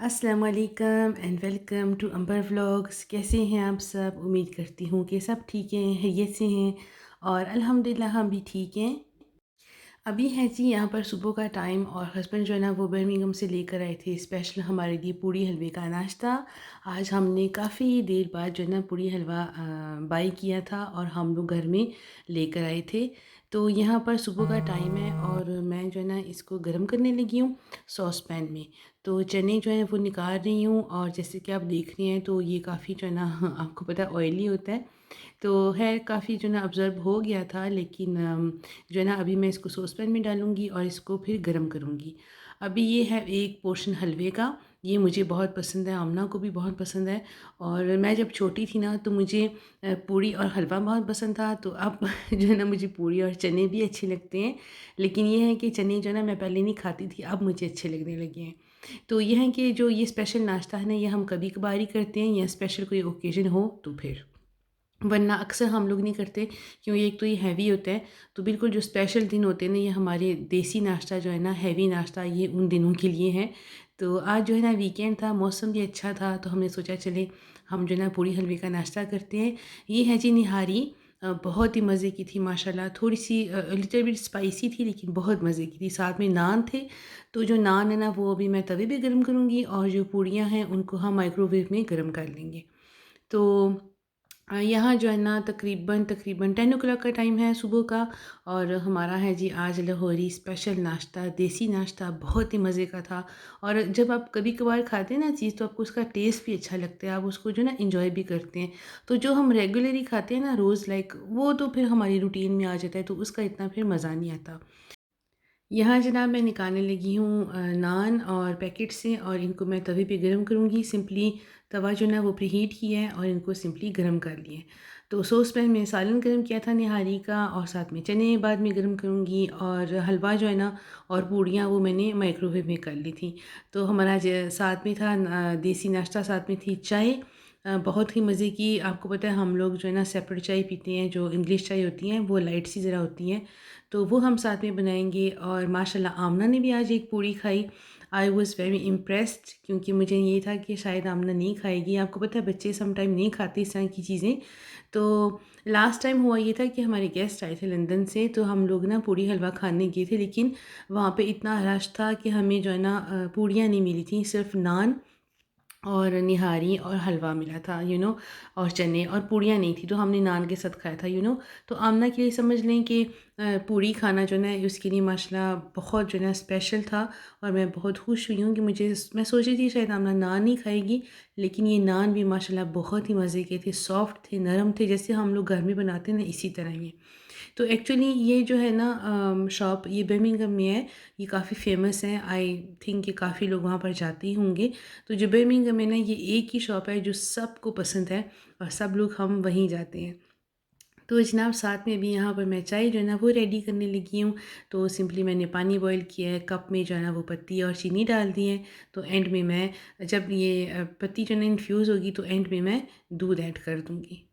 अस्सलाम वालेकुम and welcome to Ambar vlogs. कैसे हैं आप सब? उम्मीद करती हूँ कि सब ठीक हैं, खैरियत से हैं और अल्हम्दुलिल्लाह हम भी ठीक हैं। अभी है जी यहाँ पर सुबह का टाइम और हस्बैंड जो है ना वो बर्मिंघम से लेकर आए थे स्पेशल हमारे लिए पूड़ी हलवे का नाश्ता। आज हमने काफ़ी देर बाद जो है ना पूड़ी हलवा बाई किया था और हम लोग घर में लेकर आए थे। तो यहाँ पर सुबह का टाइम है और मैं जो है ना इसको गर्म करने लगी हूँ सॉस पैन में। तो चने जो है वो निकाल रही हूँ और जैसे कि आप देख रहे हैं तो ये काफ़ी जो है ना आपको पता है ऑयली होता है। तो है काफ़ी जो ना ऑब्ज़र्व हो गया था, लेकिन जो है ना अभी मैं इसको सॉस पैन में डालूँगी और इसको फिर गरम करूँगी। अभी ये है एक पोर्शन हलवे का, ये मुझे बहुत पसंद है, आमना को भी बहुत पसंद है। और मैं जब छोटी थी ना तो मुझे पूड़ी और हलवा बहुत पसंद था, तो अब जो है ना मुझे पूड़ी और चने भी अच्छे लगते हैं। लेकिन ये है कि चने जो है ना मैं पहले नहीं खाती थी, अब मुझे अच्छे लगने लगे हैं। तो ये है कि जो ये स्पेशल नाश्ता है ना, ये हम कभी-कभार ही करते हैं या स्पेशल कोई ओकेज़न हो तो फिर। वरना अक्सर हम लोग नहीं करते, क्योंकि एक तो ये हैवी होता है। तो बिल्कुल जो स्पेशल दिन होते हैं ना, ये हमारे देसी नाश्ता जो है ना, हैवी नाश्ता, ये उन दिनों के लिए है। तो आज जो है ना वीकेंड था, मौसम भी अच्छा था, तो हमने सोचा चले हम जो है ना पूड़ी हलवे का नाश्ता करते हैं। ये है जी निहारी, बहुत ही मज़े की थी माशाल्लाह। थोड़ी सी लिटिल बिट स्पाइसी थी, लेकिन बहुत मज़े की थी। साथ में नान थे, तो जो नान है ना वो अभी मैं तवे पे गर्म करूँगी और जो पूड़ियाँ हैं उनको हम माइक्रोवेव में गर्म कर लेंगे। तो यहाँ जो है ना तकरीबन तकरीबन 10 ओ क्लॉक का टाइम है सुबह का। और हमारा है जी आज लाहौरी स्पेशल नाश्ता, देसी नाश्ता, बहुत ही मज़े का था। और जब आप कभी-कभार खाते हैं ना चीज़, तो आपको उसका टेस्ट भी अच्छा लगता है, आप उसको जो है ना एन्जॉय भी करते हैं। तो जो हम रेगुलरली खाते हैं ना रोज़, लाइक वो तो फिर हमारी रूटीन में आ जाता है, तो उसका इतना फिर मज़ा नहीं आता। यहाँ जनाब मैं निकालने लगी हूँ नान और पैकेट से, और इनको मैं तवे पे गरम करूँगी। सिंपली तवा जो है ना वो प्रीहीट किया है और इनको सिंपली गरम कर लिए। तो सॉस पैन में सालन गरम किया था निहारी का, और साथ में चने बाद में गरम करूँगी, और हलवा जो है ना और पूड़ियाँ वो मैंने माइक्रोवेव में कर ली थी। तो हमारा साथ में था देसी नाश्ता, साथ में थी चाय, बहुत ही मज़े की। आपको पता है हम लोग जो है ना सेपरेट चाय पीते हैं, जो इंग्लिश चाय होती हैं वो लाइट सी ज़रा होती हैं, तो वो हम साथ में बनाएँगे। और माशाल्लाह आमना ने भी आज एक पूड़ी खाई। आई वाज़ वेरी इम्प्रेस्ड, क्योंकि मुझे ये था कि शायद आमना नहीं खाएगी। आपको पता है बच्चे सम टाइम नहीं खाते इस तरह की चीज़ें। तो लास्ट टाइम हुआ ये था कि हमारे गेस्ट आए थे लंदन से, तो हम लोग ना पूड़ी हलवा खाने गए थे, लेकिन वहाँ पे इतना रश था कि हमें जो है ना पूड़ियाँ नहीं मिली थी, सिर्फ़ नान और निहारी और हलवा मिला था, और चने, और पूड़ियाँ नहीं थी, तो हमने नान के साथ खाया था। तो आमना के लिए समझ लें कि पूड़ी खाना जो है ना उसके लिए माशाल्लाह बहुत जो है ना स्पेशल था। और मैं बहुत खुश हुई हूँ कि मैं सोच रही थी शायद आमना नान ही खाएगी, लेकिन ये नान भी माशाल्लाह बहुत ही मज़े के थे, सॉफ्ट थे, नरम थे, जैसे हम लोग घर में बनाते हैं ना इसी तरह ये। तो एक्चुअली ये जो है ना शॉप ये बर्मिंघम में है, ये काफ़ी फ़ेमस है, आई थिंक कि काफ़ी लोग वहाँ पर जाते ही होंगे। तो जो बर्मिंघम में ना ये एक ही शॉप है जो सबको पसंद है, और सब लोग हम वहीं जाते हैं। तो जनाब साथ में भी यहाँ पर मैं चाय जो है ना वो रेडी करने लगी हूँ। तो सिंपली मैंने पानी बॉयल किया है, कप में जो है ना वो पत्ती और चीनी डाल दी है। तो एंड में मैं, जब ये पत्ती जो है ना इन्फ्यूज़ होगी, तो एंड में मैं दूध ऐड कर दूँगी।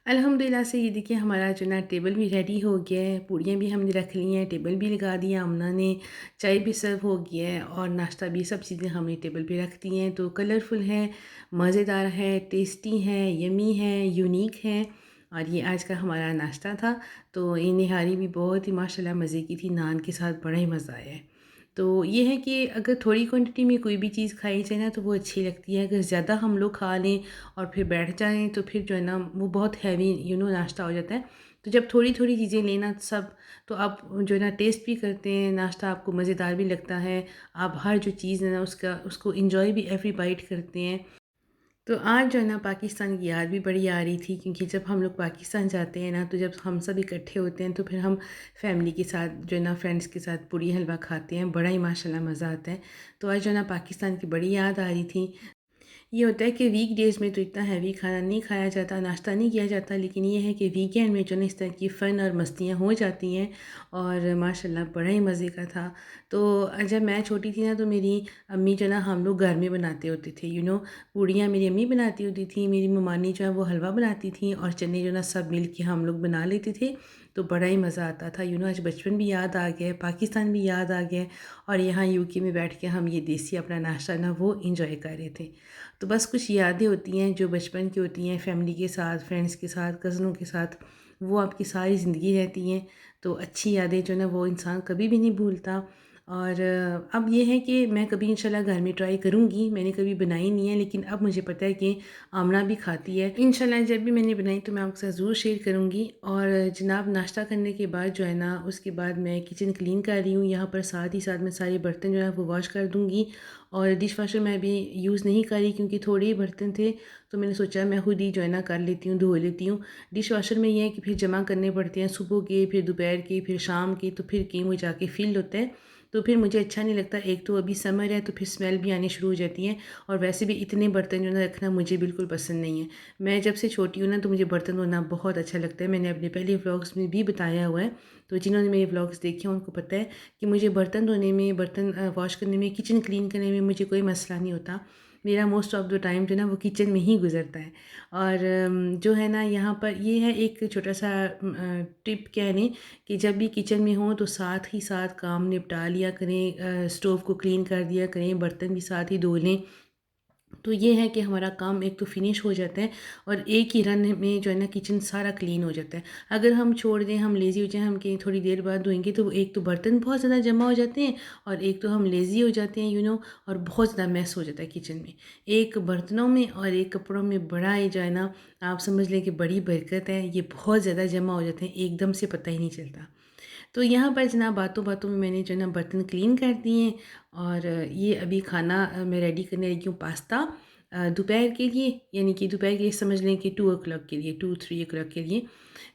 अल्हम्दुलिल्लाह से ये देखिए हमारा जो ना टेबल भी रेडी हो गया है, पूड़ियाँ भी हमने रख ली हैं, टेबल भी लगा दिया अम्ना ने, चाय भी सर्व हो गया है और नाश्ता भी, सब चीज़ें हमने टेबल पे रख दी हैं। तो कलरफुल है, मज़ेदार है, टेस्टी है, यम्मी है, यूनिक है। और ये आज का हमारा नाश्ता था। तो ये निहारी भी बहुत ही माशाल्लाह मज़े की थी, नान के साथ बड़ा ही मज़ा आया है। तो ये है कि अगर थोड़ी क्वांटिटी में कोई भी चीज़ खाई जाए ना तो वो अच्छी लगती है। अगर ज़्यादा हम लोग खा लें और फिर बैठ जाएँ, तो फिर जो है ना वो बहुत हैवी नाश्ता हो जाता है। तो जब थोड़ी-थोड़ी चीज़ें लेना सब, तो आप जो है ना टेस्ट भी करते हैं, नाश्ता आपको मज़ेदार भी लगता है। आप हर जो चीज़ है ना उसको एन्जॉय भी एवरी बाइट करते हैं। तो आज जो है ना पाकिस्तान की याद भी बड़ी आ रही थी, क्योंकि जब हम लोग पाकिस्तान जाते हैं ना, तो जब हम सब इकट्ठे होते हैं तो फिर हम फैमिली के साथ जो है ना फ्रेंड्स के साथ पूड़ी हलवा खाते हैं, बड़ा ही माशाल्लाह मज़ा आता है। तो आज जो है ना पाकिस्तान की बड़ी याद आ रही थी। ये होता है कि वीक डेज़ में तो इतना हैवी खाना नहीं खाया जाता, नाश्ता नहीं किया जाता, लेकिन ये है कि वीकेंड में जो है ना इस तरह की फ़न और मस्तियाँ हो जाती हैं, और माशाल्लाह बड़ा ही मज़े का था। तो जब मैं छोटी थी ना, तो मेरी अम्मी जो है ना हम लोग घर में बनाते होते थे, पूड़ियाँ मेरी अम्मी बनाती होती थी, मेरी ममानी जो है वो हलवा बनाती थी, और चने जो है ना सब मिल के हम लोग बना लेते थे। तो बड़ा ही मज़ा आता था। आज बचपन भी याद आ गया है, पाकिस्तान भी याद आ गया है और यहाँ यूके में बैठ के हम ये देसी अपना नाश्ता ना वो एंजॉय कर रहे थे। तो बस कुछ यादें होती हैं जो बचपन की होती हैं, फैमिली के साथ, फ्रेंड्स के साथ, कज़नों के साथ, वो आपकी सारी ज़िंदगी रहती हैं। तो अच्छी यादें जो ना वो इंसान कभी भी नहीं भूलता। और अब ये है कि मैं कभी इंशाल्लाह घर में ट्राई करूँगी, मैंने कभी बनाई नहीं है, लेकिन अब मुझे पता है कि आमना भी खाती है। इंशाल्लाह जब भी मैंने बनाई तो मैं आपके साथ ज़रूर शेयर करूँगी। और जनाब नाश्ता करने के बाद जो है ना, उसके बाद मैं किचन क्लीन कर रही हूँ। यहाँ पर साथ ही साथ मैं सारे बर्तन जो है वो वॉश कर दूँगी। और डिश वाशर मैं अभी यूज़ नहीं कर रही क्योंकि थोड़े ही बर्तन थे, तो मैंने सोचा मैं खुद ही जो है ना कर लेती हूँ, धो लेती हूँ। डिश वाशर में ये है कि फिर जमा करने पड़ते हैं, सुबह के, फिर दोपहर के, फिर शाम के, तो फिर कहीं वो जाके फ़िल होता है। तो फिर मुझे अच्छा नहीं लगता। एक तो अभी समर है तो फिर स्मेल भी आनी शुरू हो जाती है, और वैसे भी इतने बर्तन जो है ना रखना मुझे बिल्कुल पसंद नहीं है। मैं जब से छोटी हूँ ना तो मुझे बर्तन धोना बहुत अच्छा लगता है। मैंने अपने पहले व्लॉग्स में भी बताया हुआ है, तो जिन्होंने मेरे व्लॉग्स देखे हैं उनको पता है कि मुझे बर्तन धोने में, बर्तन वॉश करने में, किचन क्लीन करने में मुझे कोई मसला नहीं होता। मेरा मोस्ट ऑफ़ द टाइम जो है ना वो किचन में ही गुज़रता है। और जो है ना यहाँ पर ये है एक छोटा-सा टिप कह लें कि जब भी किचन में हो तो साथ ही साथ काम निपटा लिया करें, स्टोव को क्लीन कर दिया करें, बर्तन भी साथ ही धो लें। तो ये है कि हमारा काम एक तो फ़िनिश हो जाता है और एक ही रन में जो है ना किचन सारा क्लीन हो जाता है। अगर हम छोड़ दें, हम लेज़ी हो जाएँ, हम कहीं थोड़ी देर बाद धोएँगे तो एक तो बर्तन बहुत ज़्यादा जमा हो जाते हैं, और एक तो हम लेज़ी हो जाते हैं और बहुत ज़्यादा मैस हो जाता है किचन में। एक बर्तनों में और एक कपड़ों में बड़ा ही जो है ना, आप समझ लें कि बड़ी बरकत है। ये बहुत ज़्यादा जमा हो जाते हैं, एकदम से पता ही नहीं चलता। तो यहाँ पर जनाब बातों-बातों में मैंने जो है ना बर्तन क्लीन कर दिए हैं। और ये अभी खाना मैं रेडी करने लगी हूँ, पास्ता दोपहर के लिए, यानी कि दोपहर के लिए समझ लें कि 2 ओ क्लॉक के लिए, 2-3 ओ क्लॉक के लिए।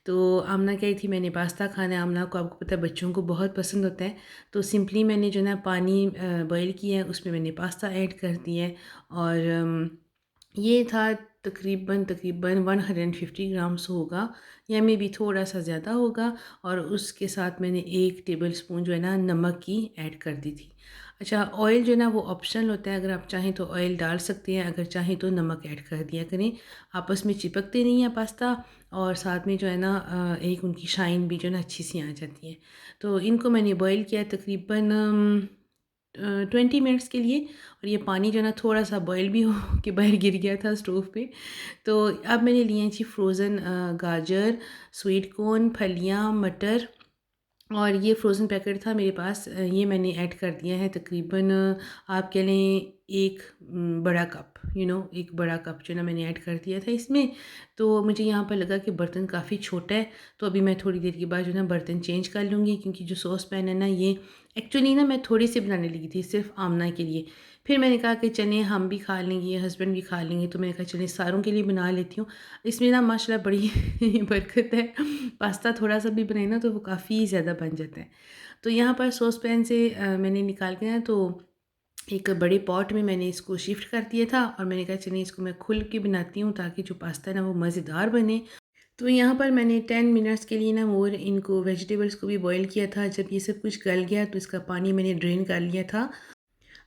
तो आमना कह रही थी मैंने पास्ता खाना है, आमना को आपको पता है बच्चों को बहुत पसंद होता है। तो सिंपली मैंने जो है ना पानी बॉयल किया है, उसमें मैंने पास्ता ऐड कर दिया है। और ये था तकरीबन 150 ग्राम्स होगा, या मे बी थोड़ा-सा ज़्यादा होगा। और उसके साथ मैंने 1 टेबलस्पून जो है ना नमक की ऐड कर दी थी। अच्छा, ऑयल जो है ना वो ऑप्शनल होता है, अगर आप चाहें तो ऑयल डाल सकते हैं, अगर चाहें तो नमक ऐड कर दिया करें। आपस में चिपकते नहीं हैं पास्ता, और साथ में जो है ना एक उनकी शाइन भी जो है ना अच्छी-सी आ जाती है। तो इनको मैंने बॉयल किया तकरीबन 20 मिनट्स के लिए। और ये पानी जो है ना थोड़ा-सा बॉयल भी हो के बाहर गिर गया था स्टोव पे। तो अब मैंने लिए हैं जी फ्रोज़न गाजर, स्वीट कॉर्न, फलियाँ, मटर, और ये फ्रोज़न पैकेट था मेरे पास। ये मैंने ऐड कर दिया है तकरीबन आप कह लें एक बड़ा कप, एक बड़ा कप जो है ना मैंने ऐड कर दिया था इसमें। तो मुझे यहाँ पर लगा कि बर्तन काफ़ी छोटा है, तो अभी मैं थोड़ी देर के बाद जो है ना बर्तन चेंज कर लूँगी, क्योंकि जो सॉस पैन है ना, ये एक्चुअली ना मैं थोड़ी सी बनाने लगी थी सिर्फ़ आमना के लिए। फिर मैंने कहा कि चलें हम भी खा लेंगे, हस्बैंड भी खा लेंगे, तो मैंने कहा चलें सारों के लिए बना लेती हूँ। इसमें ना माशाल्लाह बड़ी बरकत है। पास्ता थोड़ा-सा भी बनाए ना तो वो काफ़ी ज़्यादा बन जाता है। तो यहाँ पर सॉस पैन से मैंने निकाल के ना, तो एक बड़े पॉट में मैंने इसको शिफ्ट कर दिया था, और मैंने कहा चलिए इसको मैं खुल के बनाती हूँ ताकि जो पास्ता है ना वो मज़ेदार बने। तो यहाँ पर मैंने 10 मिनट्स के लिए ना मोर इनको वेजिटेबल्स को भी बॉयल किया था। जब ये सब कुछ गल गया तो इसका पानी मैंने ड्रेन कर लिया था।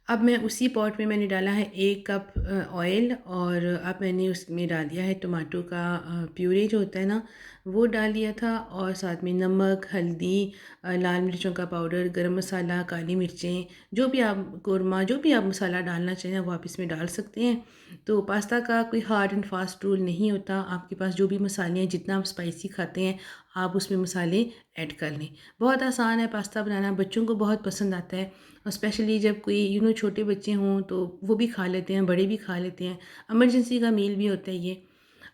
अब मैं उसी पॉट में मैंने डाला है 1 कप ऑयल, और अब मैंने उसमें डाल दिया है टमाटो का प्यूरे जो होता है ना, वो डाल दिया था। और साथ में नमक, हल्दी, लाल मिर्चों का पाउडर, गरम मसाला, काली मिर्चें, जो भी आप कोरमा, जो भी आप मसाला डालना चाहें वो आप इसमें डाल सकते हैं। तो पास्ता का कोई हार्ड एंड फास्ट रूल नहीं होता, आपके पास जो भी मसाले हैं, जितना आप स्पाइसी खाते हैं आप उसमें मसाले ऐड कर लें। बहुत आसान है पास्ता बनाना, बच्चों को बहुत पसंद आता है। और स्पेशली जब कोई छोटे बच्चे हों तो वो भी खा लेते हैं, बड़े भी खा लेते हैं। इमरजेंसी का मील भी होता है ये।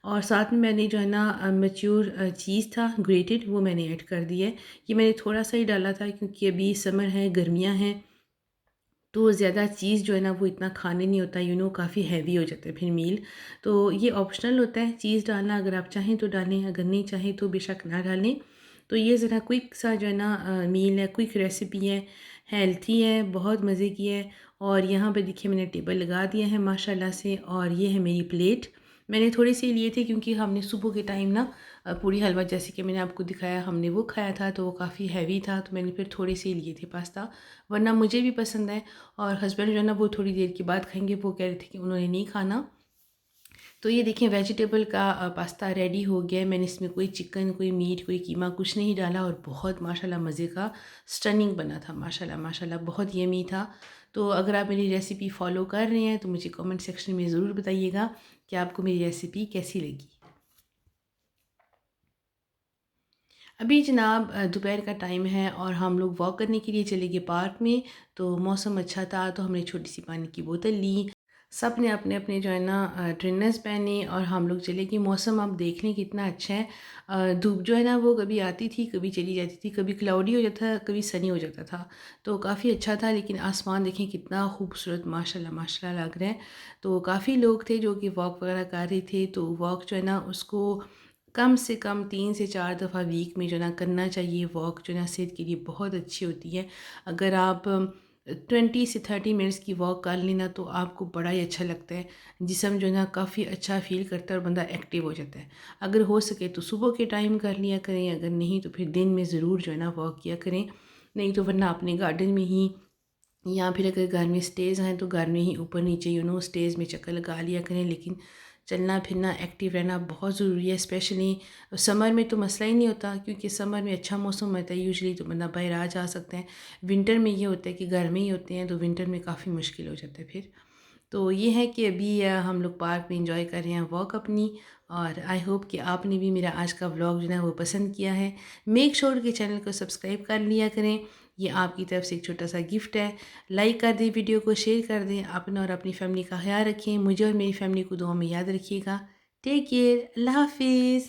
और साथ में मैंने जो है ना मैच्योर चीज़ था ग्रेटेड, वो मैंने ऐड कर दिया है। ये मैंने थोड़ा-सा ही डाला था क्योंकि अभी समर है, गर्मियाँ हैं, तो ज़्यादा चीज़ जो है ना वो इतना खाने नहीं होता, काफ़ी हैवी हो जाता है फिर मील। तो ये ऑप्शनल होता है चीज़ डालना, अगर आप चाहें तो डालें, अगर नहीं चाहें तो बेशक ना डालें। तो ये ज़रा क्विक सा जो है ना मील है, क्विक रेसिपी है, हेल्थी है, बहुत मज़े की है। और यहाँ पे देखिए मैंने टेबल लगा दिया है माशाल्लाह से, और ये है मेरी प्लेट। मैंने थोड़े से लिए थे क्योंकि हमने सुबह के टाइम ना पूड़ी हलवा जैसे कि मैंने आपको दिखाया हमने वो खाया था, तो वो काफ़ी हैवी था, तो मैंने फिर थोड़े से लिए थे पास्ता। वरना मुझे भी पसंद है, और हस्बैंड जो है ना वो थोड़ी देर के बाद खाएंगे, वो कह रहे थे कि उन्होंने नहीं खाना। तो ये देखिए वेजिटेबल का पास्ता रेडी हो गया है। मैंने इसमें कोई चिकन, कोई मीट, कोई कीमा कुछ नहीं डाला और बहुत माशाल्लाह मज़े का स्टनिंग बना था। माशाल्लाह माशाल्लाह बहुत यम्मी था। तो अगर आप मेरी रेसिपी फ़ॉलो कर रहे हैं तो मुझे कमेंट सेक्शन में ज़रूर बताइएगा कि आपको मेरी रेसिपी कैसी लगी। अभी जनाब दोपहर का टाइम है और हम लोग वॉक करने के लिए चले गए पार्क में। तो मौसम अच्छा था तो हमने छोटी सी पानी की बोतल ली। सब ने अपने अपने जो है ना ट्रेनर्स पहने और हम लोग चले गए। मौसम आप देख लें कितना अच्छा है। धूप जो है ना वो कभी आती थी कभी चली जाती थी, कभी क्लाउडी हो जाता था कभी सनी हो जाता था। तो काफ़ी अच्छा था, लेकिन आसमान देखें कितना खूबसूरत माशाल्लाह माशाल्लाह लग रहा है। तो काफ़ी लोग थे जो कि वॉक वगैरह कर रहे थे। तो वॉक जो है ना उसको कम से कम 3 से 4 दफ़ा वीक में जो है ना करना चाहिए। वॉक जो है ना सेहत के लिए बहुत अच्छी होती है। अगर आप 20 से 30 मिनट्स की वॉक कर लेना तो आपको बड़ा ही अच्छा लगता है। जिस्म जो है ना काफ़ी अच्छा फ़ील करता है और बंदा एक्टिव हो जाता है। अगर हो सके तो सुबह के टाइम कर लिया करें, अगर नहीं तो फिर दिन में ज़रूर जो है ना वॉक किया करें। नहीं तो वरना अपने गार्डन में ही या फिर अगर घर में स्टेज हैं तो घर में ही ऊपर नीचे स्टेज में चक्कर लगा लिया करें। लेकिन चलना फिरना एक्टिव रहना बहुत ज़रूरी है। स्पेशली समर में तो मसला ही नहीं होता क्योंकि समर में अच्छा मौसम होता है यूजुअली, तो बंदा बाहर आ जा सकते हैं। विंटर में ये होता है कि घर में ही होते हैं तो विंटर में काफ़ी मुश्किल हो जाता है फिर। तो ये है कि अभी हम लोग पार्क में इंजॉय कर रहे हैं वॉक अपनी। और आई होप कि आपने भी मेरा आज का व्लॉग जो है वो पसंद किया है। मेक श्योर कि चैनल को सब्सक्राइब कर लिया करें। ये आपकी तरफ से एक छोटा सा गिफ्ट है। लाइक कर दें, वीडियो को शेयर कर दें। अपना और अपनी फैमिली का ख्याल रखें। मुझे और मेरी फैमिली को दुआ में याद रखिएगा। Take care. अल्लाह हाफिज़।